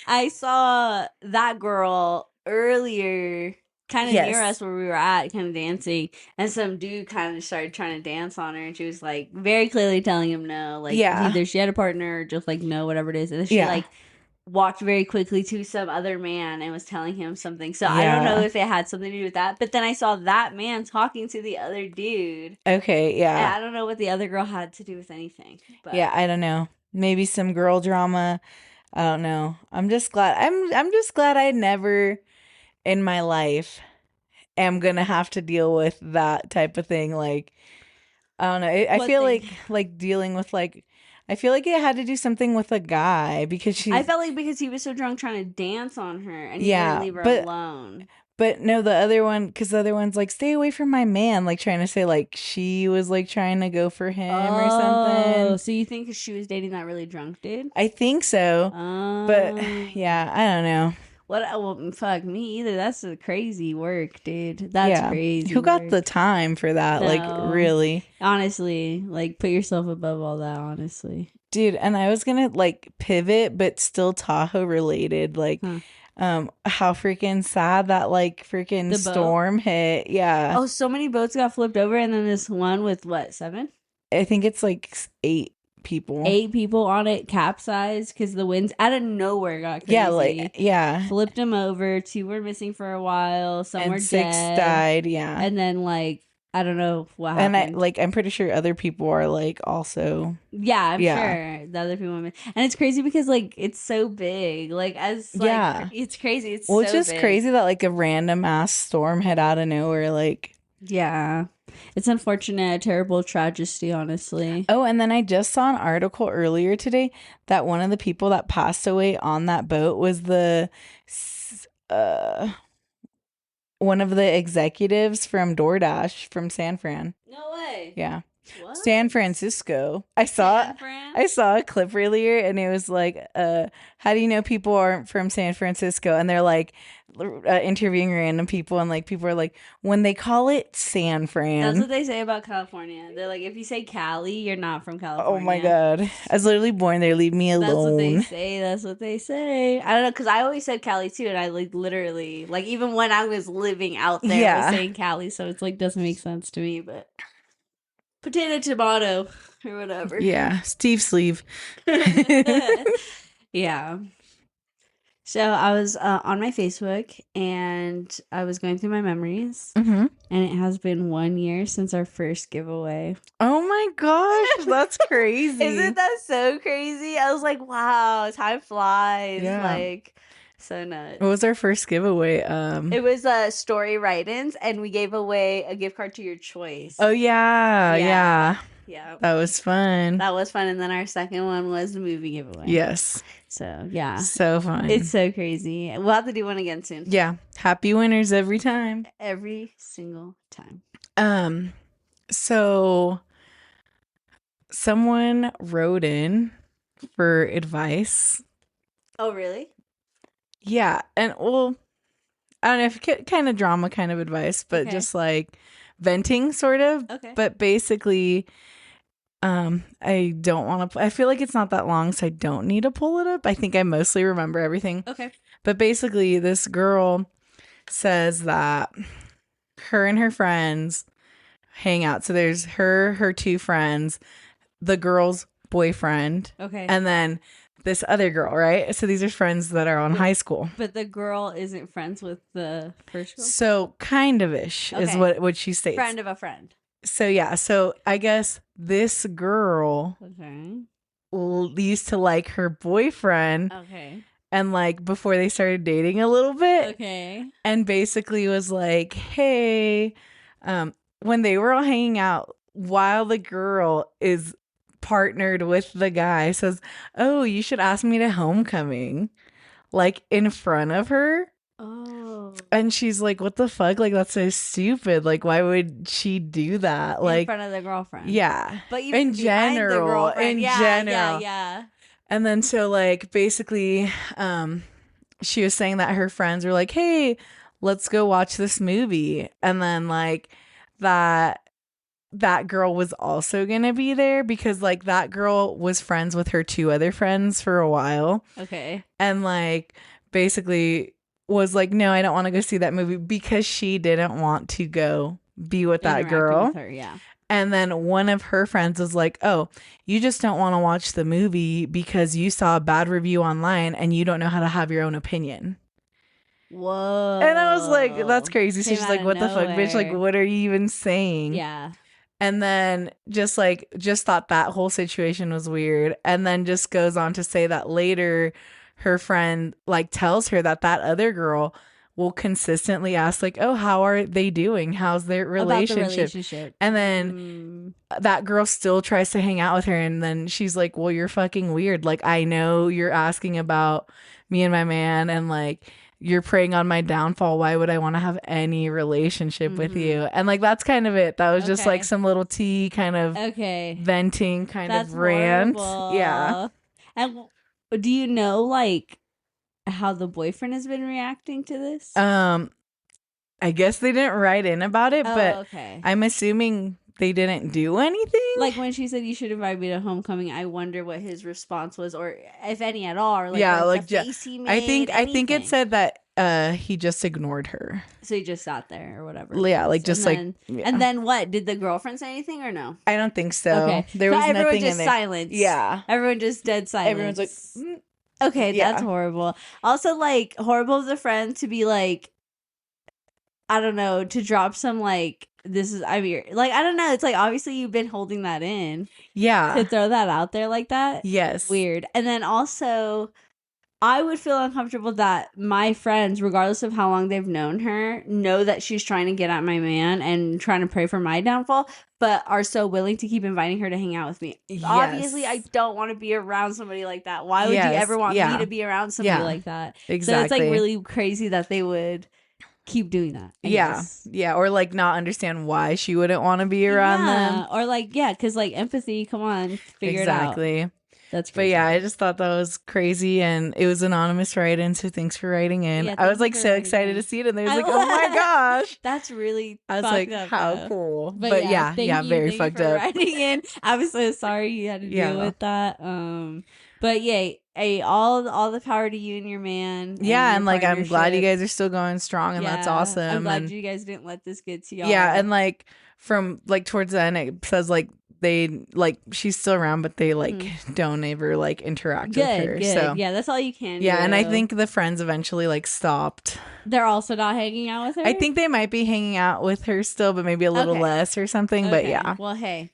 I saw that girl earlier, kind of near us where we were at, kind of dancing, and some dude kind of started trying to dance on her, and she was like very clearly telling him no, like either she had a partner or just like no, whatever it is, and then she like walked very quickly to some other man and was telling him something. So I don't know if it had something to do with that, but then I saw that man talking to the other dude. Okay, yeah. And I don't know what the other girl had to do with anything. But yeah, I don't know. Maybe some girl drama. I don't know. I'm just glad. I'm just glad I never in my life am gonna have to deal with that type of thing. Like, I don't know. I feel like dealing with like, I feel like it had to do something with a guy because I she's felt like because he was so drunk trying to dance on her and he wouldn't leave her alone. But no, the other one, because the other one's like, stay away from my man, like trying to say like she was like trying to go for him or Oh, something. so you think she was dating that really drunk dude? I think so. But Oh. yeah, I don't know. What? Well, fuck me either. That's a crazy work, dude. That's Yeah. crazy Who got the work. time for that? Like, No, really? honestly, like put yourself above all that. Honestly, Dude, and I was gonna like pivot, but still Tahoe related. Like, huh? how freaking sad that like freaking The boat. storm hit. Yeah. Oh, so many boats got flipped over, and then this one with what, 7? I think it's like 8 people. 8 people on it capsized because the winds out of nowhere got Yeah, crazy. yeah. Flipped them over. 2 were missing for a while. Some And were 6 dead. died, yeah. And then like I don't know what And happened. I'm pretty sure other people are like also. Yeah, I'm sure the other people. And it's crazy because like it's so big. Like as like Yeah. it's crazy. It's Well, so it's just big. crazy that like a random ass storm hit out of nowhere. Like, yeah, it's unfortunate, a terrible tragedy, honestly. oh, and then I just saw an article earlier today that one of the people that passed away on that boat was one of the executives from DoorDash from San Fran. No way. Yeah. What? San Francisco. I saw a clip earlier and it was like, how do you know people aren't from San Francisco? And they're like interviewing random people and like people are like, when they call it San Fran. That's what they say about California. They're like, if you say Cali, you're not from California. Oh my God. I was literally born there. Leave me alone. That's what they say. That's what they say. I don't know, because I always said Cali too. And I like literally, like even when I was living out there, I was saying Cali. So it's like, doesn't make sense to me, but. Potato, tomato, or whatever. Yeah, Steve Sleeve. yeah. So I was on my Facebook and I was going through my memories, and it has been 1 year since our first giveaway. Oh my gosh, that's crazy! Isn't that so crazy? I was like, wow, time flies. Yeah. Like. So nuts. What was our first giveaway? It was story write-ins, and we gave away a gift card to your choice. Oh yeah. That was fun. And then our second one was the movie giveaway. Yes. So yeah, so fun. It's so crazy. We'll have to do one again soon. Yeah, happy winners every time. Every single time. So someone wrote in for advice. Oh really? Yeah, and well, I don't know if kind of drama kind of advice, but just like venting sort of. Okay. But basically, I don't want to. I feel like it's not that long, so I don't need to pull it up. I think I mostly remember everything. Okay. But basically, this girl says that her and her friends hang out. So there's her 2 friends, the girl's boyfriend, and then this other girl, right? So these are friends that are on high school. But the girl isn't friends with the first girl? So kind of ish is what she states. Friend of a friend. So yeah, so I guess this girl used to like her boyfriend. Okay. And like before they started dating a little bit. Okay. And basically was like, hey, when they were all hanging out while the girl is partnered with the guy, says, oh, you should ask me to homecoming, like in front of her. Oh. And she's like, what the fuck? Like, that's so stupid. Like, why would she do that? Like in front of the girlfriend. Yeah. But even in general. Yeah. And then so like basically, she was saying that her friends were like, hey, let's go watch this movie. And then like that girl was also gonna be there because like that girl was friends with her 2 other friends for a while. Okay. And like basically was like, no, I don't want to go see that movie because she didn't want to go be with that girl. With her, yeah. And then one of her friends was like, oh, you just don't want to watch the movie because you saw a bad review online and you don't know how to have your own opinion. Whoa. And I was like, that's crazy. So she's like, what the fuck, bitch? Like, what are you even saying? Yeah. And then just thought that whole situation was weird. And then just goes on to say that later her friend like tells her that other girl will consistently ask like, oh, how are they doing? How's their About the relationship? relationship. And then that girl still tries to hang out with her. And then she's like, well, you're fucking weird. Like, I know you're asking about me and my man, and like, you're preying on my downfall. Why would I want to have any relationship with you? And like, that's kind of it. That was just like some little tea kind of venting kind of rant. Horrible. Yeah. And do you know like how the boyfriend has been reacting to this? I guess they didn't write in about it, but I'm assuming they didn't do anything. Like when she said you should invite me to homecoming, I wonder what his response was, or if any at all, or like the face he made. I think it said that he just ignored her. So he just sat there or whatever. Yeah, like just and then what? Did the girlfriend say anything or no? I don't think so. Okay. There was everyone nothing just in there. Silence. Yeah. Everyone just dead silence. Everyone's like, okay, that's horrible. Also, like horrible of the friend to be like, I don't know, to drop some like, this is, I mean, like, I don't know. It's like, obviously you've been holding that in. Yeah. To throw that out there like that. Yes. Weird. And then also, I would feel uncomfortable that my friends, regardless of how long they've known her, know that she's trying to get at my man and trying to pray for my downfall, but are so willing to keep inviting her to hang out with me. Yes. Obviously, I don't want to be around somebody like that. Why would you ever want me to be around somebody like that? Exactly. So it's like really crazy that they would keep doing that. I guess. Yeah, or like not understand why she wouldn't want to be around them, or like because like empathy, come on, figure it out. That's crazy. But yeah, I just thought that was crazy, and it was anonymous write-in, so thanks for writing in. I was like so excited to see it, and they was like, oh my gosh, that's really I was like, up, how though. cool. But yeah, very fucked up. Writing in. I was so sorry you had to deal with that. But yeah, all the power to you and your man. And like I'm glad you guys are still going strong, and that's awesome. I'm glad you guys didn't let this get to y'all. Yeah, and like from like towards the end, it says like they like she's still around, but they like don't ever like interact with her. Good. So yeah, that's all you can do. And I think the friends eventually like stopped. They're also not hanging out with her. I think they might be hanging out with her still, but maybe a little less or something. But yeah. Well, hey,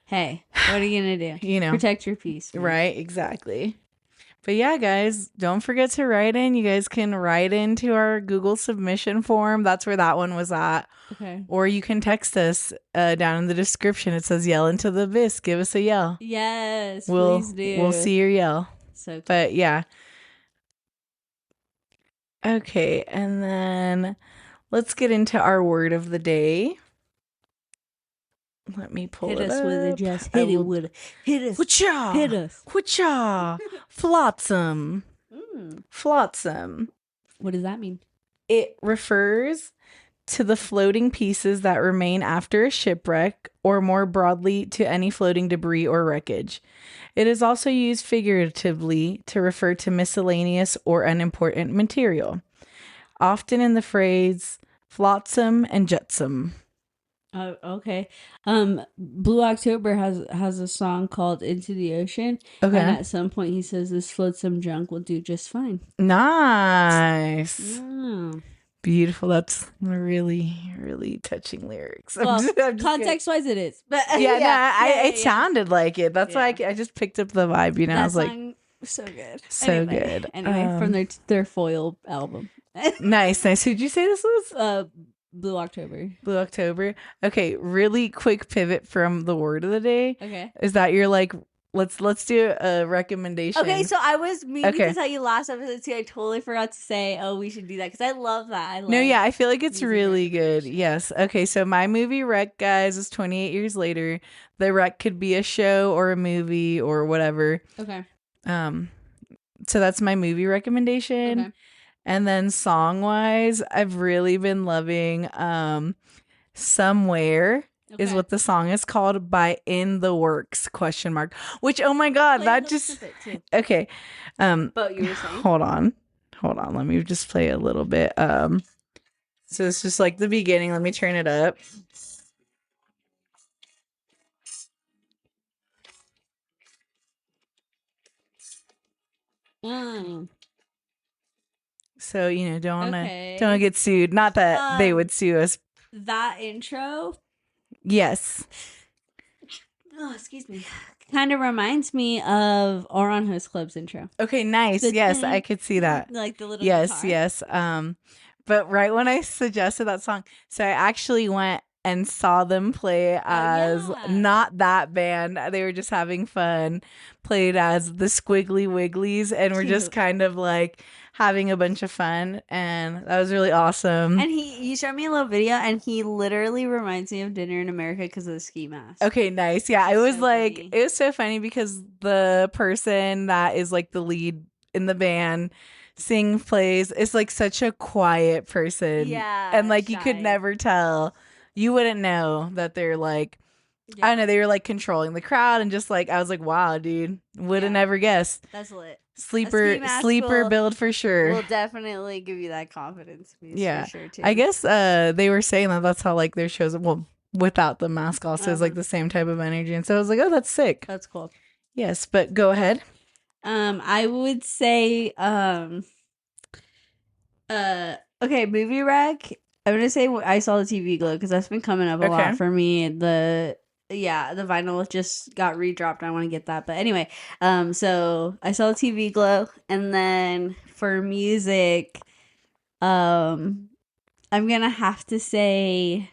what are you gonna do? You know, protect your peace, man. Right? Exactly. But yeah, guys, don't forget to write in. You guys can write into our Google submission form. That's where that one was at. Okay. Or you can text us down in the description. It says yell into the abyss. Give us a yell. Yes, please do. We'll see your yell. So cute. But yeah. Okay, and then let's get into our word of the day. Let me pull it up. Hit us with it, Jess. Hit it with it. Hit us. Whatcha? Hit us. Whatcha? Flotsam. Flotsam. What does that mean? It refers to the floating pieces that remain after a shipwreck, or more broadly, to any floating debris or wreckage. It is also used figuratively to refer to miscellaneous or unimportant material, often in the phrase flotsam and jetsam. Oh, okay. Blue October has a song called "Into the Ocean." Okay. And at some point, he says this flotsam junk will do just fine. Nice. Yeah. Beautiful. That's really, really touching lyrics. Well, context-wise, it is. But it sounded like it. That's why I just picked up the vibe. You know, I was like, so good, so good. Anyway, from their foil album. Nice. Who'd you say this was? Blue October. Blue October. Okay, really quick pivot from the word of the day. Okay. Is that you're like, let's do a recommendation. Okay, so I was meaning to tell you last episode too. I totally forgot to say, we should do that because I love that. I feel like it's really good. Yes. Okay, so my movie Wreck, guys, is 28 years later. The Wreck could be a show or a movie or whatever. Okay. So that's my movie recommendation. Okay. And then song-wise, I've really been loving Somewhere is what the song is called by In the Works ? Which, oh my God, that just... Okay. But you were saying? Hold on. Let me just play a little bit. So it's just like the beginning. Let me turn it up. So, don't want to get sued. Not that they would sue us. That intro? Yes. Oh, excuse me. Kind of reminds me of Oron Host Club's intro. Okay, nice. Yes, I could see that. Like the little guitar. Yes. But right when I suggested that song, so I actually went and saw them play as not that band. They were just having fun. Played as the Squiggly Wigglies, and we're just kind of like having a bunch of fun, and that was really awesome. And you showed me a little video, and he literally reminds me of Dinner in America because of the ski mask. Okay, nice. Yeah, it was so like funny. It was so funny because the person that is like the lead in the band plays is like such a quiet person. Yeah. And like shy. You could never tell. You wouldn't know that they're like I don't know, they were like controlling the crowd and just like I was like, wow, dude. Would have never guessed. That's lit. Sleeper build for sure. Will definitely give you that confidence boost for sure too. I guess they were saying that that's how like their shows without the mask also is like the same type of energy. And so I was like, oh, that's sick. That's cool. Yes, but go ahead. I would say okay, movie rec. I'm gonna say I saw the TV Glow because that's been coming up a lot for me. The vinyl just got redropped. I want to get that, but anyway, so I saw the TV Glow, and then for music, I'm gonna have to say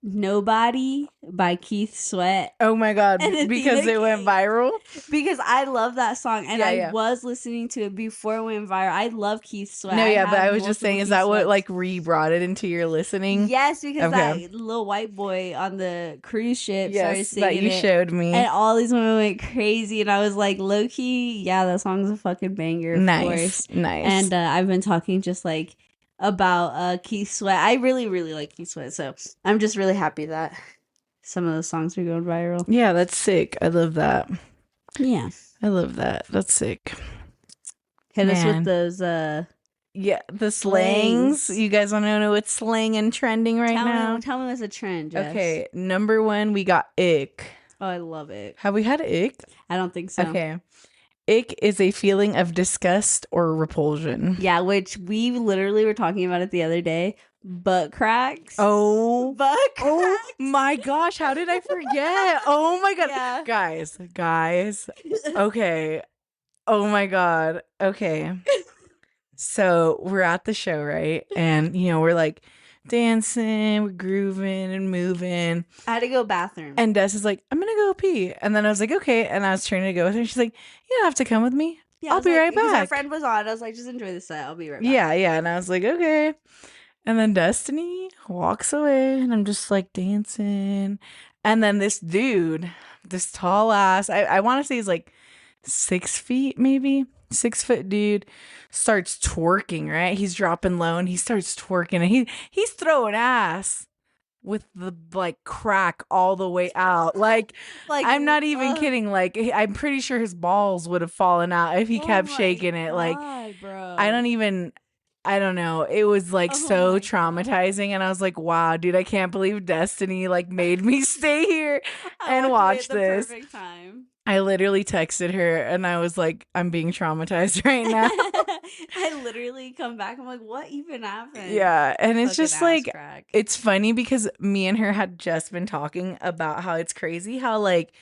Nobody by Keith Sweat. Oh my god, because it went viral? Because I love that song, and I was listening to it before it went viral. I love Keith Sweat. No, yeah, but I was just saying, is that what like re-brought it into your listening? Yes, because that little white boy on the cruise ship started singing that you showed me. And all these women went crazy, and I was like, low-key, yeah, that song's a fucking banger, of course. Nice. And I've been talking just like about Keith Sweat. I really, really like Keith Sweat, so I'm just really happy that some of those songs are going viral. Yeah, that's sick. I love that. Yeah. I love that. That's sick. Hit us with those the slangs. You guys want to know what's slang and trending right now? Tell me what's a trend, Jess. Okay, number 1, we got ick. Oh, I love it. Have we had ick? I don't think so. Okay. Ick is a feeling of disgust or repulsion. Yeah, which we literally were talking about it the other day. Butt cracks. Oh. Butt cracks. Oh my gosh, how did I forget? Oh my god. Yeah. Guys. Okay. Oh my god. Okay. So we're at the show, right? And, we're like dancing, we're grooving and moving. I had to go bathroom. And Des is like, I'm going to go pee. And then I was like, okay. And I was trying to go with her. She's like, you don't have to come with me. Yeah, I'll be right back. Our friend was on. I was like, just enjoy the set. I'll be right back. Yeah. And I was like, okay. And then Destiny walks away and I'm just like dancing. And then this dude, this tall ass, I want to say he's like 6 feet, maybe 6 foot dude, starts twerking, right? He's dropping low and he starts twerking and he's throwing ass with the like crack all the way out. Like I'm not even kidding. Like I'm pretty sure his balls would have fallen out if he kept shaking it. Like bro. I don't know. It was like so traumatizing. And I was like, wow, dude, I can't believe Destiny like made me stay here and watch this. Perfect time. I literally texted her and I was like, I'm being traumatized right now. I literally come back. I'm like, what even happened? Yeah. And it's just like, it's funny because me and her had just been talking about how it's crazy how like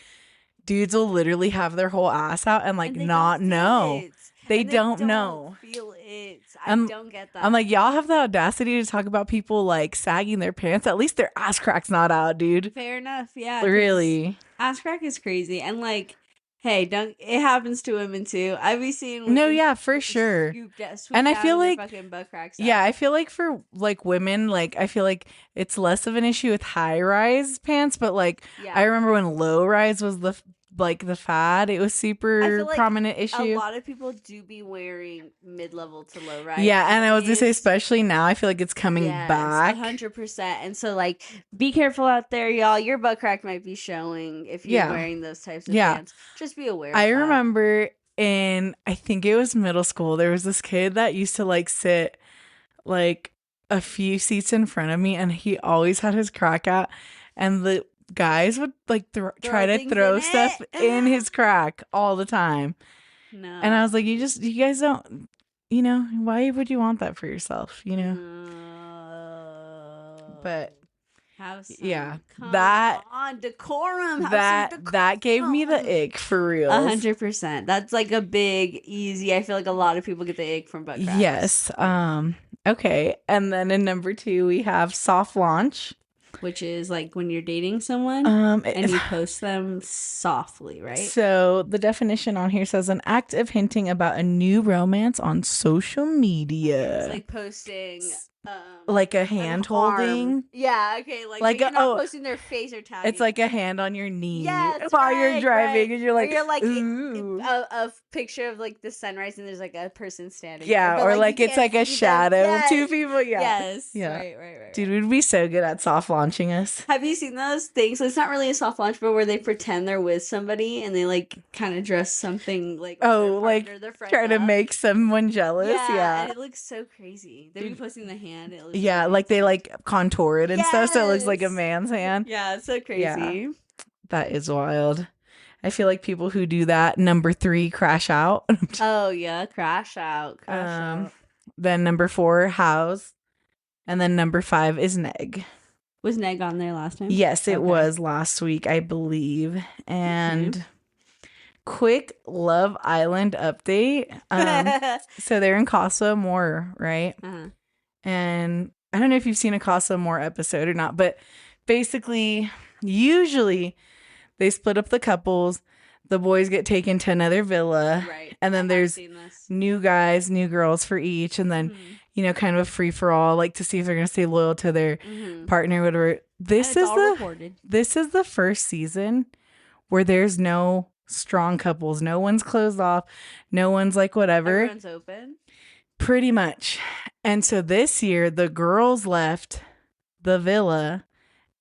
dudes will literally have their whole ass out and like not know. They don't know. Feel it. I don't get that. I'm like, y'all have the audacity to talk about people like sagging their pants. At least their ass crack's not out, dude. Fair enough. Yeah. Really. Ass crack is crazy. And like, hey, it happens to women too. I've been seeing. No, yeah, for sure. And I feel like, butt cracks yeah, I feel like for like women, like I feel like it's less of an issue with high rise pants, but like I remember when low rise was the fad, it was super prominent issue. A lot of people do be wearing mid-level to low rise. Yeah, and I was gonna say, especially now, I feel like it's coming back 100%. And so, like, be careful out there, y'all. Your butt crack might be showing if you're wearing those types of pants. Just be aware. I remember I think it was middle school, there was this kid that used to like sit like a few seats in front of me, and he always had his crack out, and the guys would like try to throw stuff in his crack all the time. No. And I was like, you guys don't, why would you want that for yourself, But have some, yeah, decorum. That gave me the ick for real. 100%. That's like a big easy. I feel like a lot of people get the ick from butt cracks. Yes. Okay. And then in number 2, we have soft launch. Which is like when you're dating someone and you post them softly, right? So the definition on here says an act of hinting about a new romance on social media. It's like posting like a hand holding. Yeah, okay. Like you're not posting their face or tagging. It's like a hand on your knee while you're driving and you're like, ooh. A picture of like the sunrise and there's like a person standing there. Or like it's like a shadow of 2 people. Yes. Yeah. Right. Dude, we'd be so good at soft launching us. Have you seen those things? So it's not really a soft launch, but where they pretend they're with somebody and they like kind of dress something like their partner, their friend try to make someone jealous. Yeah. And it looks so crazy. They'd be posting the hand. It looks like they like contour it and stuff so it looks like a man's hand. Yeah, it's so crazy. Yeah. That is wild. I feel like people who do that, number 3, crash out. Oh yeah, crash out. Then number 4, house. And then number 5 is neg. Was neg on there last time? Yes, it was last week, I believe. And quick Love Island update. So they're in Casa Amor, right? And I don't know if you've seen a Casa Amor episode or not, but basically, usually they split up the couples. The boys get taken to another villa. Right. And then there's new guys, new girls for each. And then, kind of a free for all, like to see if they're going to stay loyal to their partner, whatever. This is the first season where there's no strong couples. No one's closed off. No one's like whatever. Everyone's open. Pretty much. And so this year, the girls left the villa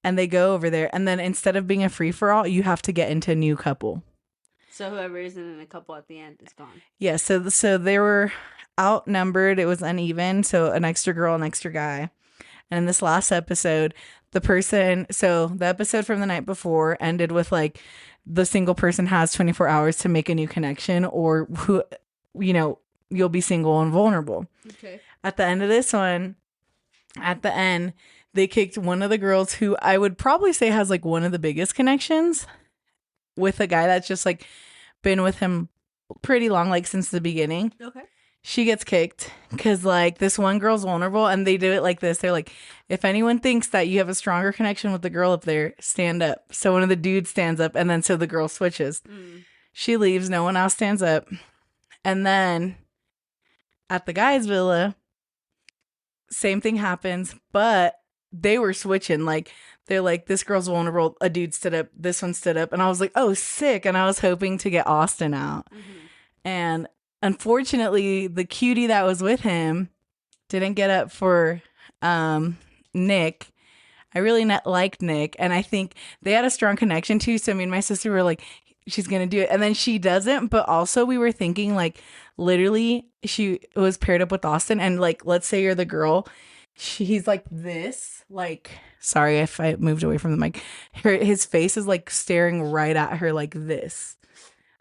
and they go over there. And then instead of being a free for all, you have to get into a new couple. So whoever isn't in a couple at the end is gone. Yeah, so they were outnumbered. It was uneven. So an extra girl, an extra guy. And in this last episode, the episode from the night before ended with like the single person has 24 hours to make a new connection or who, you'll be single and vulnerable. Okay. At the end of this one, they kicked one of the girls who I would probably say has like one of the biggest connections with a guy that's just like been with him pretty long, like since the beginning. Okay. She gets kicked because like this one girl's vulnerable and they do it like this. They're like, if anyone thinks that you have a stronger connection with the girl up there, stand up. So one of the dudes stands up and then so the girl switches. She leaves. No one else stands up. And then at the guy's villa, same thing happens, but they were switching. Like, they're like, this girl's vulnerable. A dude stood up. This one stood up. And I was like, oh, sick. And I was hoping to get Austin out. And unfortunately, the cutie that was with him didn't get up for Nick. I really liked Nick. And I think they had a strong connection too. So me and my sister were like, she's going to do it. And then she doesn't. But also we were thinking like literally she was paired up with Austin. And like, let's say you're the girl. He's like this, like, sorry if I moved away from the mic. His face is like staring right at her like this,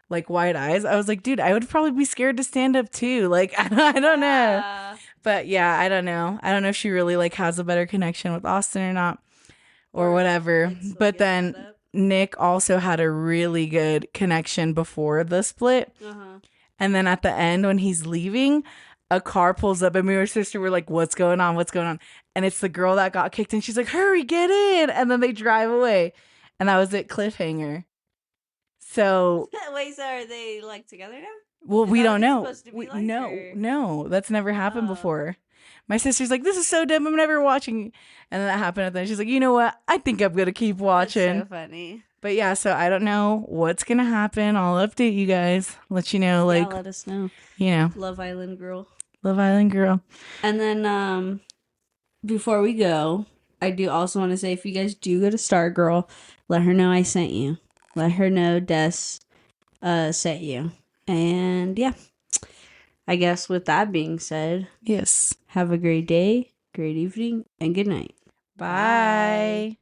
like wide eyes. I was like, dude, I would probably be scared to stand up too. Like, I don't know. But yeah, I don't know. I don't know if she really like has a better connection with Austin or not or whatever. But then Nick also had a really good connection before the split. And then at the end when he's leaving, a car pulls up and me and my sister were like, what's going on? What's going on? And it's the girl that got kicked and she's like, hurry, get in. And then they drive away. And that was it, cliffhanger. So wait, so are they like together now? Well, we don't know. No, that's never happened before. My sister's like, this is so dumb. I'm never watching. And then that happened. And then she's like, you know what? I think I'm going to keep watching. That's so funny. But yeah, so I don't know what's going to happen. I'll update you guys. Let you know. Like, let us know. Love Island girl. And then before we go, I do also want to say if you guys do go to Stargirl, let her know I sent you. Let her know Des sent you. And yeah, I guess with that being said, yes, have a great day, great evening, and good night. Bye.